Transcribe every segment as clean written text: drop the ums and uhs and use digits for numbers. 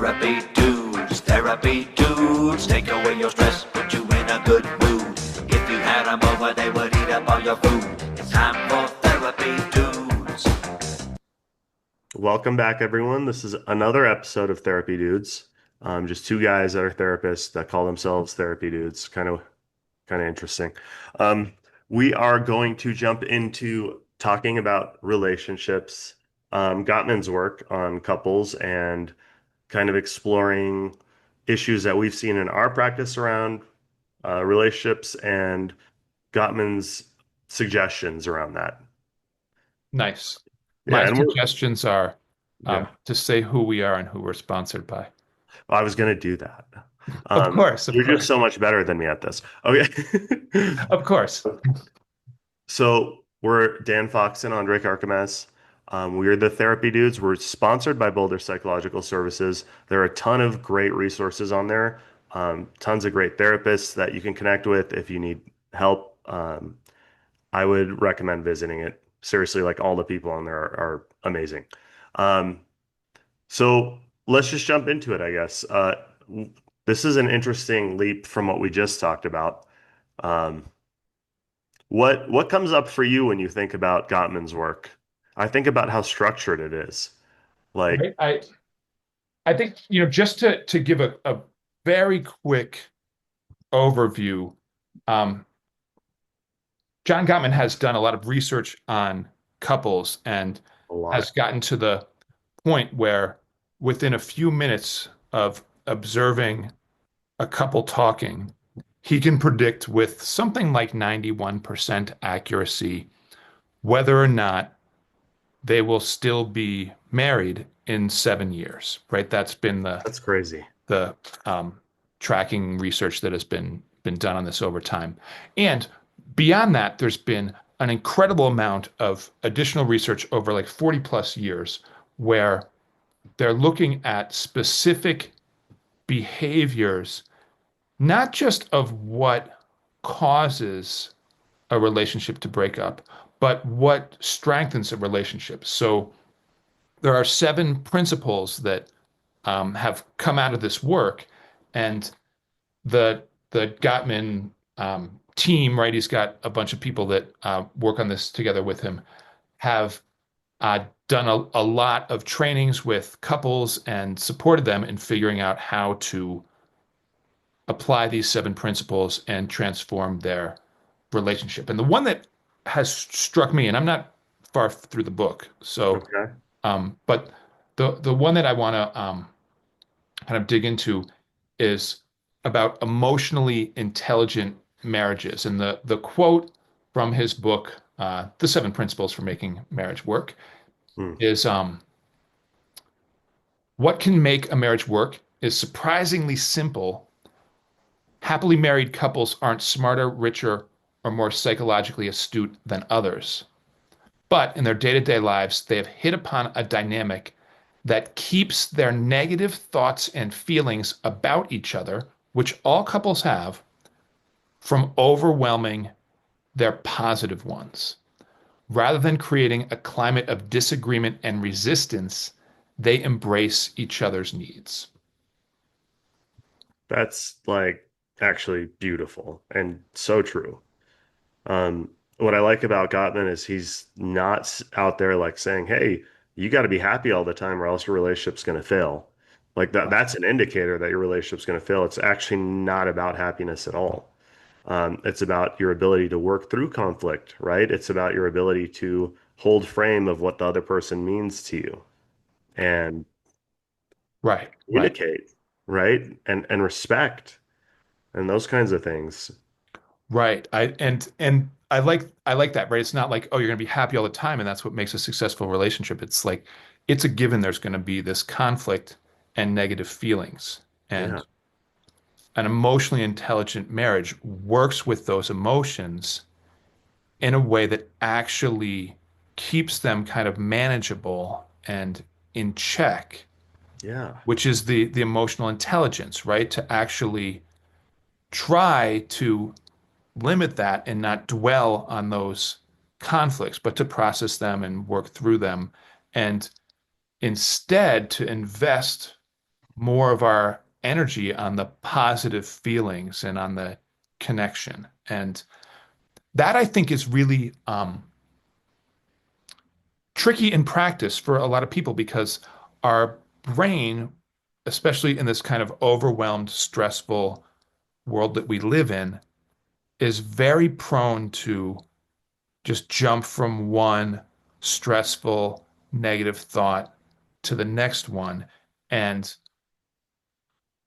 Therapy dudes, take away your stress, put you in a good mood. If you had them over, they would eat up all your food. It's time for therapy dudes. Welcome back, everyone. This is another episode of Therapy Dudes. Just two guys that are therapists that call themselves Therapy Dudes. Kind of interesting. Um, we are going to jump into talking about relationships, Gottman's work on couples, and kind of exploring issues that we've seen in our practice around relationships and Gottman's suggestions around that. Nice. Yeah, My and we're suggestions are yeah. to say who we are and who we're sponsored by. I was gonna do that. Of course, of You're just course, so much better than me at this. Okay. of course. So we're Dan Fox and Andre Carcamas. We are the Therapy Dudes. We're sponsored by Boulder Psychological Services. There are a ton of great resources on there. Tons of great therapists that you can connect with if you need help. I would recommend visiting it. Seriously, like all the people on there are amazing. Um, so let's just jump into it, I guess. This is an interesting leap from what we just talked about. Um, what comes up for you when you think about Gottman's work? I think about how structured it is. Like, Right? I think, just to give a very quick overview, um, John Gottman has done a lot of research on couples and a lot. has gotten to the point where within a few minutes of observing a couple talking, he can predict with something like 91% accuracy whether or not they will still be married in 7 years, right? That's been That's crazy. the tracking research that has been done on this over time. And beyond that, there's been an incredible amount of additional research over like 40 plus years where they're looking at specific behaviors, not just of what causes a relationship to break up, but what strengthens a relationship. So there are 7 principles that have come out of this work, and the Gottman team, right? He's got a bunch of people that work on this together with him, have done a lot of trainings with couples and supported them in figuring out how to apply these 7 principles and transform their relationship. And the one that has struck me, and I'm not far through the book, so Okay. but the one that I want to kind of dig into is about emotionally intelligent marriages. And the quote from his book, The 7 Principles for Making Marriage Work, Hmm. is what can make a marriage work is surprisingly simple. Happily married couples aren't smarter, richer, or more psychologically astute than others. But in their day-to-day lives, they have hit upon a dynamic that keeps their negative thoughts and feelings about each other, which all couples have, from overwhelming their positive ones. Rather than creating a climate of disagreement and resistance, they embrace each other's needs. That's like actually beautiful and so true. What I like about Gottman is he's not out there like saying, "Hey, you got to be happy all the time, or else your relationship's going to fail." Like that's an indicator that your relationship's going to fail. It's actually not about happiness at all. It's about your ability to work through conflict, right? It's about your ability to hold frame of what the other person means to you and Right, right, communicate, right? And respect and those kinds of things. right. I like that, right? It's not like, oh, you're gonna be happy all the time, and that's what makes a successful relationship. It's like it's a given there's gonna be this conflict and negative feelings. Yeah. And an emotionally intelligent marriage works with those emotions in a way that actually keeps them kind of manageable and in check, Yeah. which is the emotional intelligence, right? To actually try to limit that and not dwell on those conflicts, but to process them and work through them, and instead to invest more of our energy on the positive feelings and on the connection. And that I think is really tricky in practice for a lot of people because our brain, especially in this kind of overwhelmed, stressful world that we live in, is very prone to just jump from one stressful, negative thought to the next one. And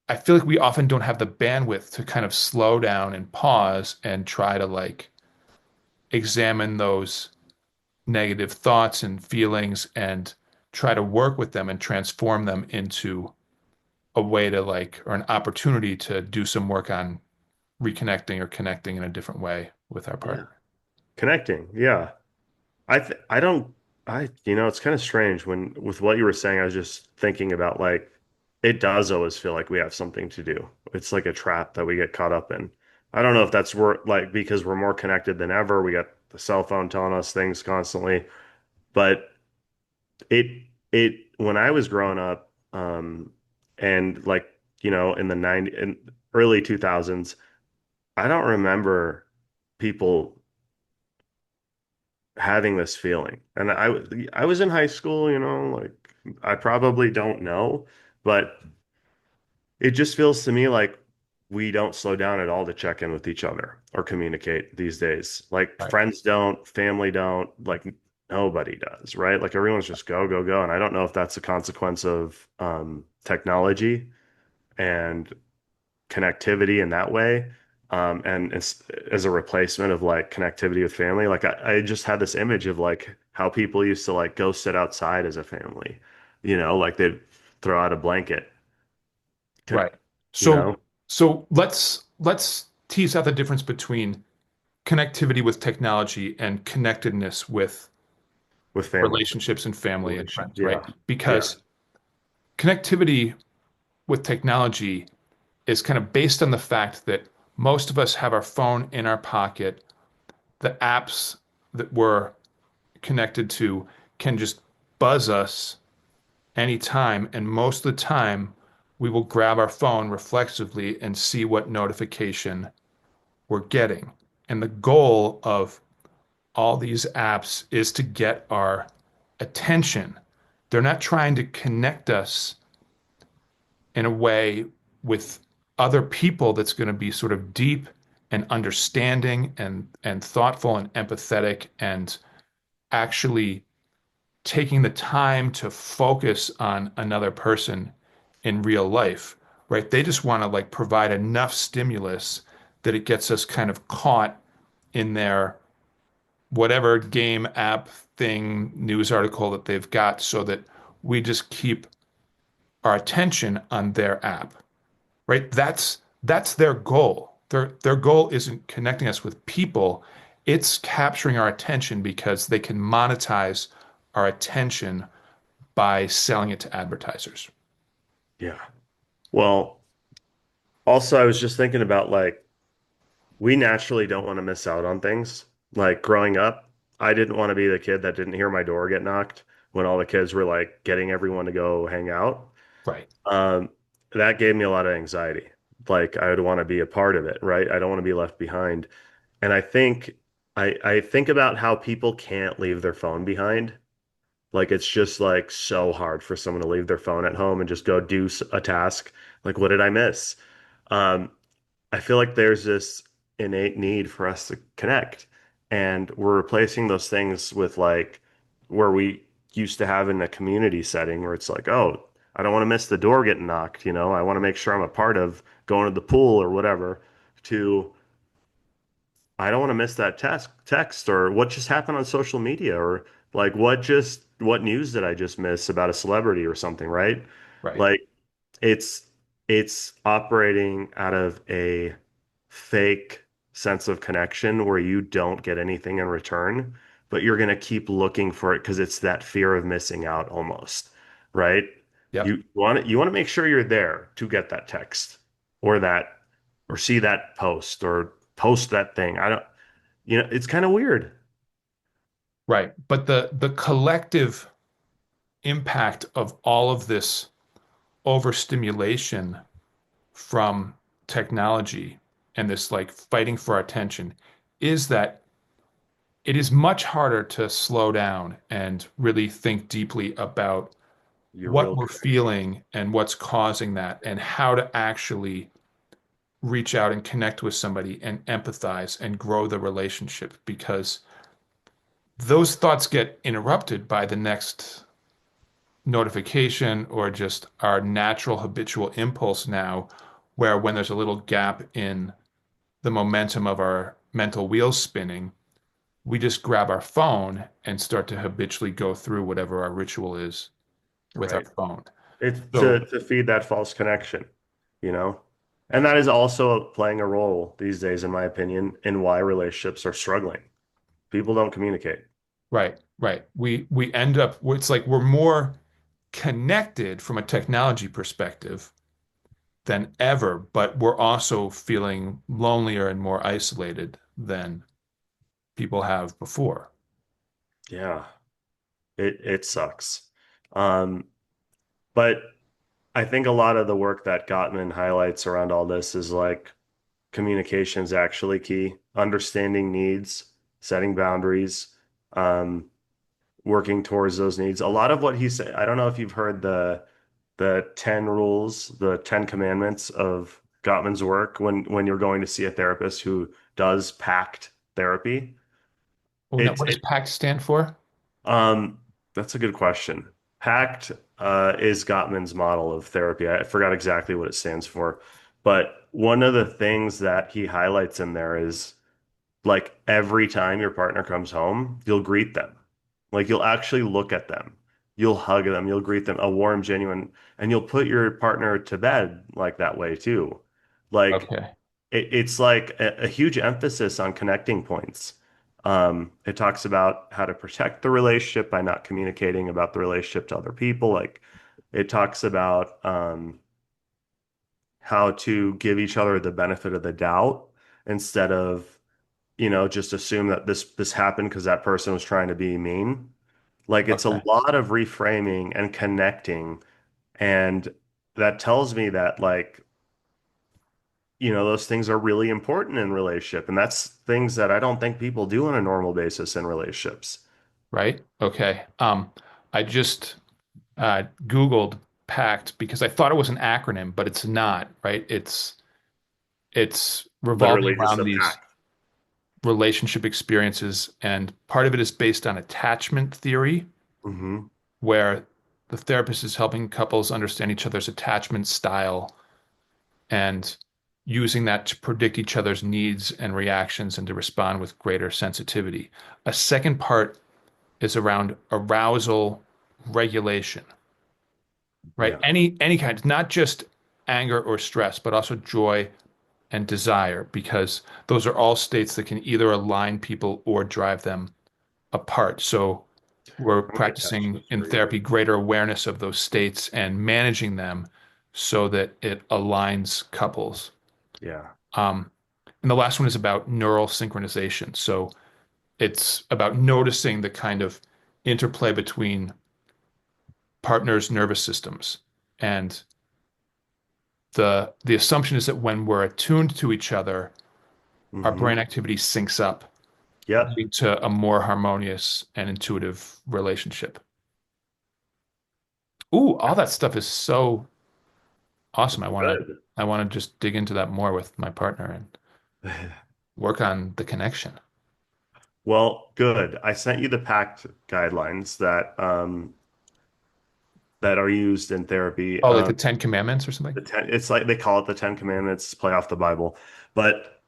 I feel like we often don't have the bandwidth to kind of slow down and pause and try to like examine those negative thoughts and feelings and try to work with them and transform them into a way to like, or an opportunity to do some work on reconnecting or connecting in a different way with our Yeah. partner. Connecting. Yeah. I don't it's kind of strange when with what you were saying, I was just thinking about like it does always feel like we have something to do. It's like a trap that we get caught up in. I don't know if that's like because we're more connected than ever. We got the cell phone telling us things constantly, but it when I was growing up, and like, in the 90 and early 2000s, I don't remember people having this feeling. And I was in high school, like I probably don't know, but it just feels to me like we don't slow down at all to check in with each other or communicate these days. Like Right. friends don't, family don't, like nobody does, right? Like everyone's just go, go, go. And I don't know if that's a consequence of technology and connectivity in that way. And as a replacement of like connectivity with family, like I just had this image of like how people used to like go sit outside as a family, like they'd throw out a blanket, Right. you So know, let's tease out the difference between connectivity with technology and connectedness with with family relationships and family and relation. friends, right? Yeah. Yeah. Because connectivity with technology is kind of based on the fact that most of us have our phone in our pocket. The apps that we're connected to can just buzz us anytime, and most of the time we will grab our phone reflexively and see what notification we're getting. And the goal of all these apps is to get our attention. They're not trying to connect us in a way with other people that's going to be sort of deep and understanding and thoughtful and empathetic and actually taking the time to focus on another person in real life, right? They just want to like provide enough stimulus that it gets us kind of caught in their whatever game app thing news article that they've got so that we just keep our attention on their app, right? That's their goal. Their goal isn't connecting us with people, it's capturing our attention because they can monetize our attention by selling it to advertisers. Yeah. Well, also I was just thinking about like we naturally don't want to miss out on things. Like growing up, I didn't want to be the kid that didn't hear my door get knocked when all the kids were like getting everyone to go hang out. Right. Um, that gave me a lot of anxiety. Like I would want to be a part of it, right? I don't want to be left behind. And I think about how people can't leave their phone behind. Like it's just like so hard for someone to leave their phone at home and just go do a task. Like what did I miss? Um, I feel like there's this innate need for us to connect, and we're replacing those things with like where we used to have in a community setting where it's like, oh, I don't want to miss the door getting knocked, I want to make sure I'm a part of going to the pool or whatever, to I don't want to miss that text or what just happened on social media or like what news did I just miss about a celebrity or something, right? Right. Like it's it's operating out of a fake sense of connection where you don't get anything in return, but you're going to keep looking for it because it's that fear of missing out almost, right? Yep. You want to make sure you're there to get that text or that or see that post or post that thing. I don't, it's kind of weird. Right. But the collective impact of all of this overstimulation from technology and this like fighting for our attention is that it is much harder to slow down and really think deeply about Your what real we're connections. feeling and what's causing that and how to actually reach out and connect with somebody and empathize and grow the relationship because those thoughts get interrupted by the next notification or just our natural habitual impulse now, where when there's a little gap in the momentum of our mental wheels spinning, we just grab our phone and start to habitually go through whatever our ritual is with our Right. phone. It's So, to feed that false connection, you know? And that is also playing a role these days, in my opinion, in why relationships are struggling. People don't communicate. right, right. We end up, it's like we're more connected from a technology perspective than ever, but we're also feeling lonelier and more isolated than people have before. Yeah, it sucks. Um, but I think a lot of the work that Gottman highlights around all this is like communication is actually key. Understanding needs, setting boundaries, um, working towards those needs. A lot of what he said, I don't know if you've heard the 10 rules, the 10 commandments of Gottman's work when you're going to see a therapist who does packed therapy. Oh, now, It's what does it PACT stand for? um that's a good question. Pact is Gottman's model of therapy. I forgot exactly what it stands for, but one of the things that he highlights in there is like every time your partner comes home, you'll greet them. Like you'll actually look at them. You'll hug them. You'll greet them, a warm, genuine, and you'll put your partner to bed like that way too. Like Okay, it's like a huge emphasis on connecting points. It talks about how to protect the relationship by not communicating about the relationship to other people. Like it talks about how to give each other the benefit of the doubt instead of, just assume that this happened because that person was trying to be mean. Like it's a okay, lot of reframing and connecting. And that tells me that like, those things are really important in relationship. And that's things that I don't think people do on a normal basis in relationships. right. Okay. I just Googled PACT because I thought it was an acronym, but it's not, right? It's revolving Literally just around a these pact. relationship experiences, and part of it is based on attachment theory, Hmm. where the therapist is helping couples understand each other's attachment style and using that to predict each other's needs and reactions and to respond with greater sensitivity. A second part is around arousal regulation, right? Yeah. Any kind, not just anger or stress, but also joy and desire, because those are all states that can either align people or drive them apart. So we're I'm gonna catch practicing this in for you. therapy greater awareness of those states and managing them so that it aligns couples. Yeah. Um, and the last one is about neural synchronization. So it's about noticing the kind of interplay between partners' nervous systems. And the assumption is that when we're attuned to each other, our Hmm. brain activity syncs up, Yep. leading to a more harmonious and intuitive relationship. Ooh, all that stuff is so awesome. Good. I want to just dig into that more with my partner and work on the connection. Well, good. I sent you the pact guidelines that are used in therapy. Oh, like the Ten Commandments or something? It's like they call it the Ten Commandments, play off the Bible. But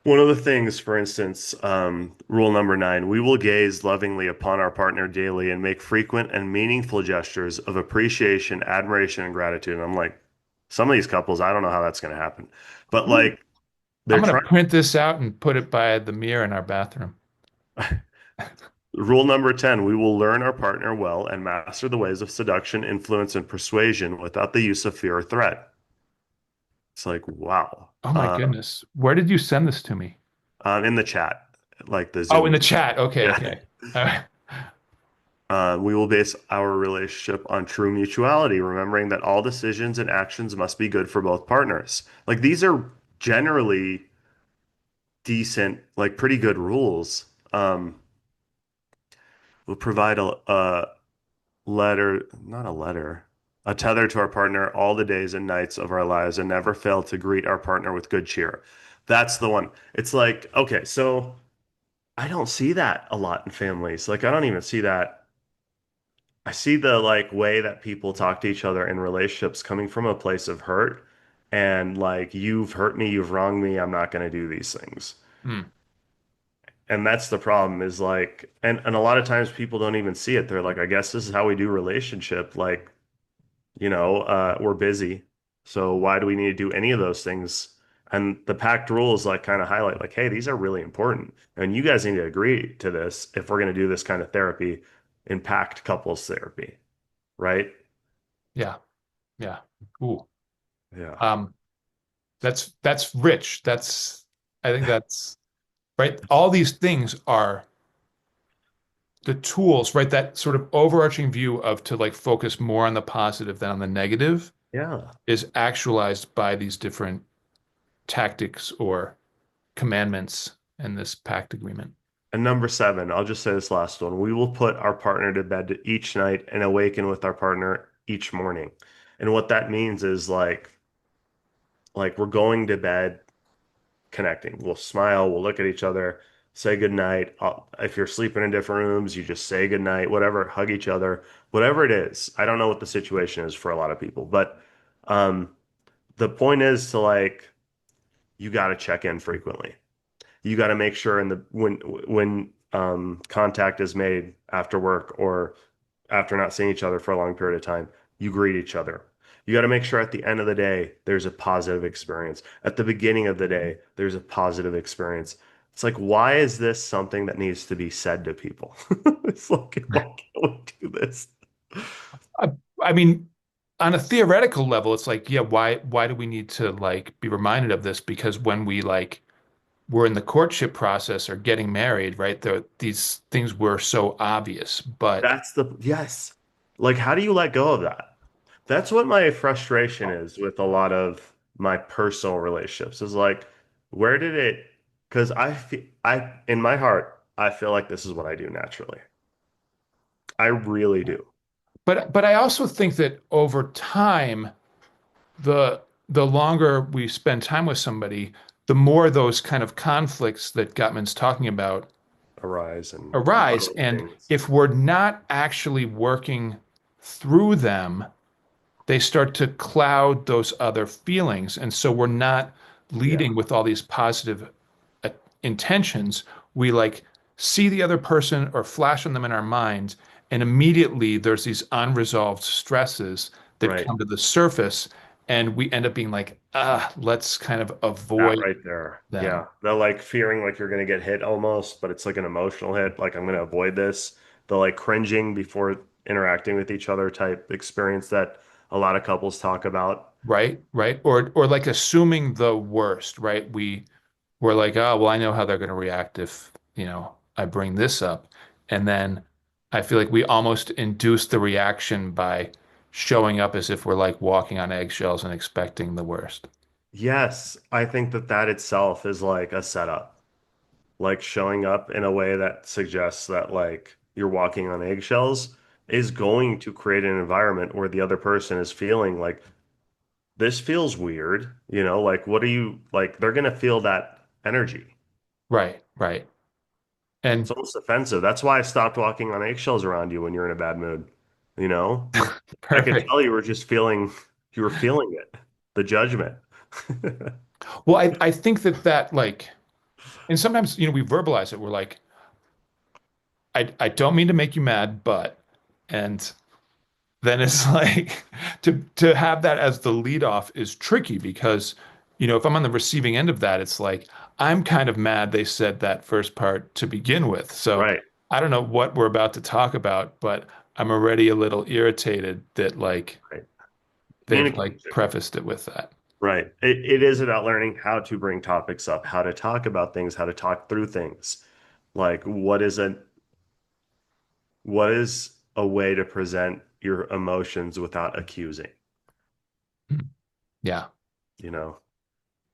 one of the things, for instance, rule number 9, we will gaze lovingly upon our partner daily and make frequent and meaningful gestures of appreciation, admiration, and gratitude. And I'm like, some of these couples, I don't know how that's going to happen. But Ooh. like, I'm they're gonna trying. print this out and put it by the mirror in our bathroom. Rule number 10, we will learn our partner well and master the ways of seduction, influence, and persuasion without the use of fear or threat. It's like, wow. Oh my goodness. Where did you send this to me? In the chat, like the Oh, in Zoom. the chat. Okay, Yeah. okay. All right. We will base our relationship on true mutuality, remembering that all decisions and actions must be good for both partners. Like these are generally decent, like pretty good rules. We'll provide a letter, not a letter, a tether to our partner all the days and nights of our lives and never fail to greet our partner with good cheer. That's the one. It's like, okay, so I don't see that a lot in families. Like I don't even see that. I see the like way that people talk to each other in relationships coming from a place of hurt and like you've hurt me, you've wronged me, I'm not going to do these things. Hmm. And that's the problem is like and a lot of times people don't even see it. They're like, I guess this is how we do relationship. Like, we're busy. So why do we need to do any of those things? And the pact rules like kind of highlight like, hey, these are really important. And you guys need to agree to this if we're going to do this kind of therapy in pact couples therapy, right? Yeah. Yeah. Ooh. Yeah. Um, that's rich. I think that's right. All these things are the tools, right? That sort of overarching view of to like focus more on the positive than on the negative Yeah. is actualized by these different tactics or commandments in this pact agreement. And number seven, I'll just say this last one. We will put our partner to bed each night and awaken with our partner each morning. And what that means is like we're going to bed connecting. We'll smile, we'll look at each other, say goodnight. If you're sleeping in different rooms, you just say goodnight, whatever, hug each other, whatever it is. I don't know what the situation is for a lot of people, but um, the point is to like, you got to check in frequently. You got to make sure in the when contact is made after work or after not seeing each other for a long period of time, you greet each other. You got to make sure at the end of the day, there's a positive experience. At the beginning of the day, there's a positive experience. It's like, why is this something that needs to be said to people? It's like, why can't we do this? I, I mean, on a theoretical level, it's like, yeah, why do we need to like be reminded of this? Because when we like we're in the courtship process or getting married, right? These things were so obvious, but That's the, yes. Like, how do you let go of that? That's what my frustration is with a lot of my personal relationships is like, where did it, because in my heart, I feel like this is what I do naturally. I really do. but I also think that over time, the longer we spend time with somebody, the more those kind of conflicts that Gottman's talking about Arise and arise. muddle And things. if we're not actually working through them, they start to cloud those other feelings. And so we're not Yeah, leading with all these positive uh, intentions. We like see the other person or flash on them in our minds, and immediately there's these unresolved stresses that right. come to the surface, and we end up being like, let's kind of That avoid right there. them. Yeah. The like fearing like you're going to get hit almost, but it's like an emotional hit. Like I'm going to avoid this. The like cringing before interacting with each other type experience that a lot of couples talk about. Right, right. Or like assuming the worst, right? We're like, oh, well, I know how they're going to react if, I bring this up. And then I feel like we almost induce the reaction by showing up as if we're like walking on eggshells and expecting the worst. Yes, I think that that itself is like a setup, like showing up in a way that suggests that like you're walking on eggshells is going to create an environment where the other person is feeling like this feels weird, like what are you like they're going to feel that energy. Right, right. It's And almost offensive. That's why I stopped walking on eggshells around you when you're in a bad mood, you know? I could perfect. tell you were feeling it, the judgment. Well, I think that like, and sometimes, we verbalize it. We're like, I don't mean to make you mad, but, and then it's like to have that as the lead off is tricky because if I'm on the receiving end of that, it's like I'm kind of mad they said that first part to begin with. So Right, I don't know what we're about to talk about, but I'm already a little irritated that like right. they've like Communication. prefaced it with that. Right. It is about learning how to bring topics up, how to talk about things, how to talk through things. Like what is a way to present your emotions without accusing, Yeah. you know?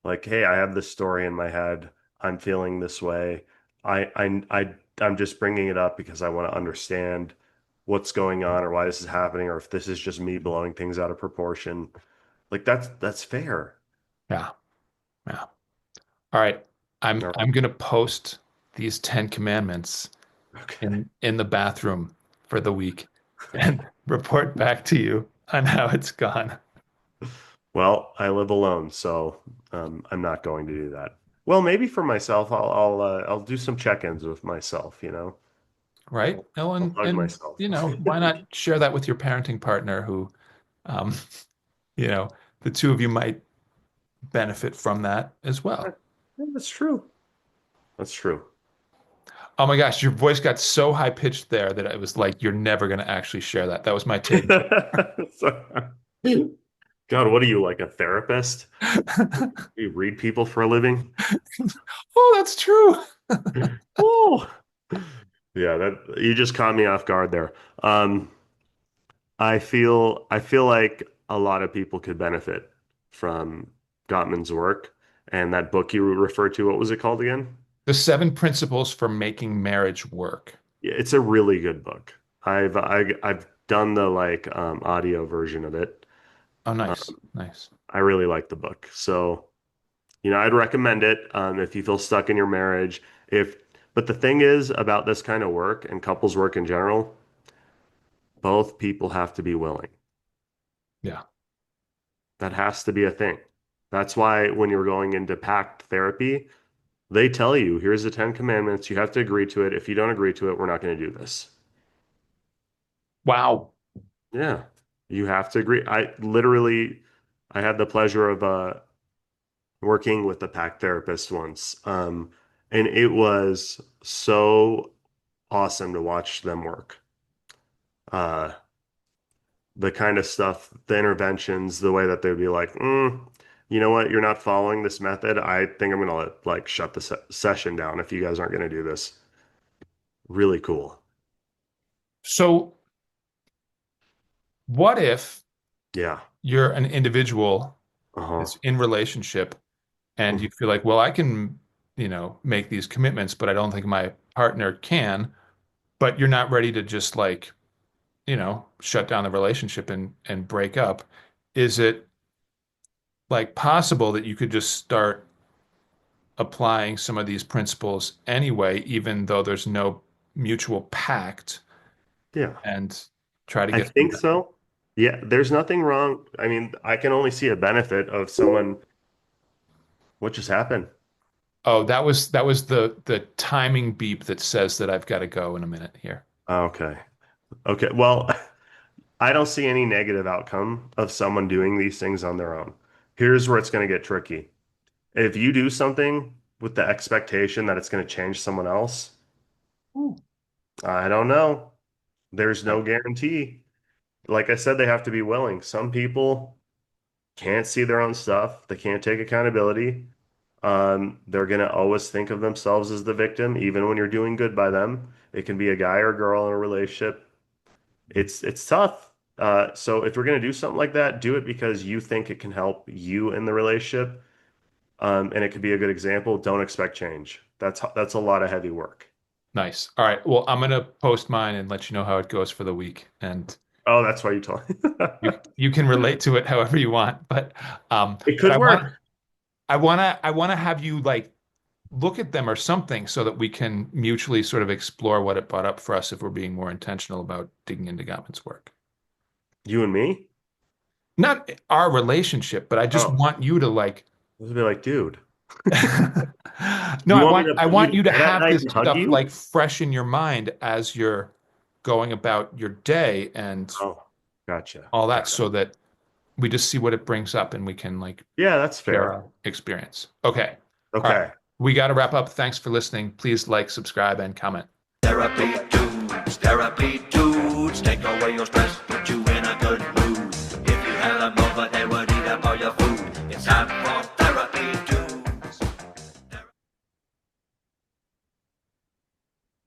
Like, hey, I have this story in my head. I'm feeling this way. I'm just bringing it up because I want to understand what's going on or why this is happening, or if this is just me blowing things out of proportion. Like that's fair. Yeah. Yeah. All right. I'm All I'm gonna post these 10 commandments right. Okay. in the bathroom for the week and report back to you on how it's gone. Well, I live alone, so I'm not going to do that. Well, maybe for myself, I'll do some check-ins with myself, you know. Right? No, I'll hug and myself. why not share that with your parenting partner who um, you know, the two of you might benefit from that as Yeah, well. that's true. That's true. Oh my gosh, your voice got so high pitched there that it was like you're never going to actually share that. That was my take. So- God, what are you like a therapist? You read people for a living? Oh, that's true. Oh, yeah, that you just caught me off guard there. Um, I feel like a lot of people could benefit from Gottman's work and that book you referred to. What was it called again? The seven principles for making marriage work. Yeah, it's a really good book. I've done the like audio version of it. Oh, Um, nice. Nice. I really like the book. So, I'd recommend it if you feel stuck in your marriage. But the thing is about this kind of work and couples work in general, both people have to be willing. Yeah. That has to be a thing. That's why when you're going into pact therapy, they tell you, here's the 10 commandments. You have to agree to it. If you don't agree to it, we're not going to do this. Wow. Yeah, you have to agree. I had the pleasure of working with a pact therapist once. And it was so awesome to watch them work. Uh, the kind of stuff, the interventions, the way that they'd be like, you know what, you're not following this method. I think I'm gonna like shut the session down if you guys aren't gonna do this. Really cool. So, what if Yeah. you're an individual Uh-huh. that's in relationship and you Mhm. feel like, well, I can, make these commitments, but I don't think my partner can, but you're not ready to just like, shut down the relationship and break up. Is it like possible that you could just start applying some of these principles anyway, even though there's no mutual pact Yeah. and try to I get them think done? so. Yeah, there's nothing wrong. I mean, I can only see a benefit of someone. What just happened? Oh, that was the timing beep that says that I've got to go in a minute here. Okay. Okay. Well, I don't see any negative outcome of someone doing these things on their own. Here's where it's going to get tricky. If you do something with the expectation that it's going to change someone else, Ooh. I don't know. There's no guarantee. Like I said, they have to be willing. Some people can't see their own stuff. They can't take accountability. They're going to always think of themselves as the victim, even when you're doing good by them. It can be a guy or girl in a relationship. It's tough. So if we're going to do something like that, do it because you think it can help you in the relationship. And it could be a good example. Don't expect change. That's a lot of heavy work. Nice. All right. Well, I'm gonna post mine and let you know how it goes for the week. And Oh, that's why you told me. you can relate to it however you want. It But could work. I wanna have you like look at them or something so that we can mutually sort of explore what it brought up for us if we're being more intentional about digging into Gottman's work. You and me? Not our relationship, but I just Oh, want you to like I was be like, dude, no, you want me to I put you want to you to bed at have night this and hug stuff you? like fresh in your mind as you're going about your day and Oh, gotcha. all that Okay. so that we just see what it brings up and we can like Yeah, that's share fair. our experience. Okay. All right. Okay. We got to wrap up. Thanks for listening. Please like, subscribe, and comment. Therapy dudes, therapy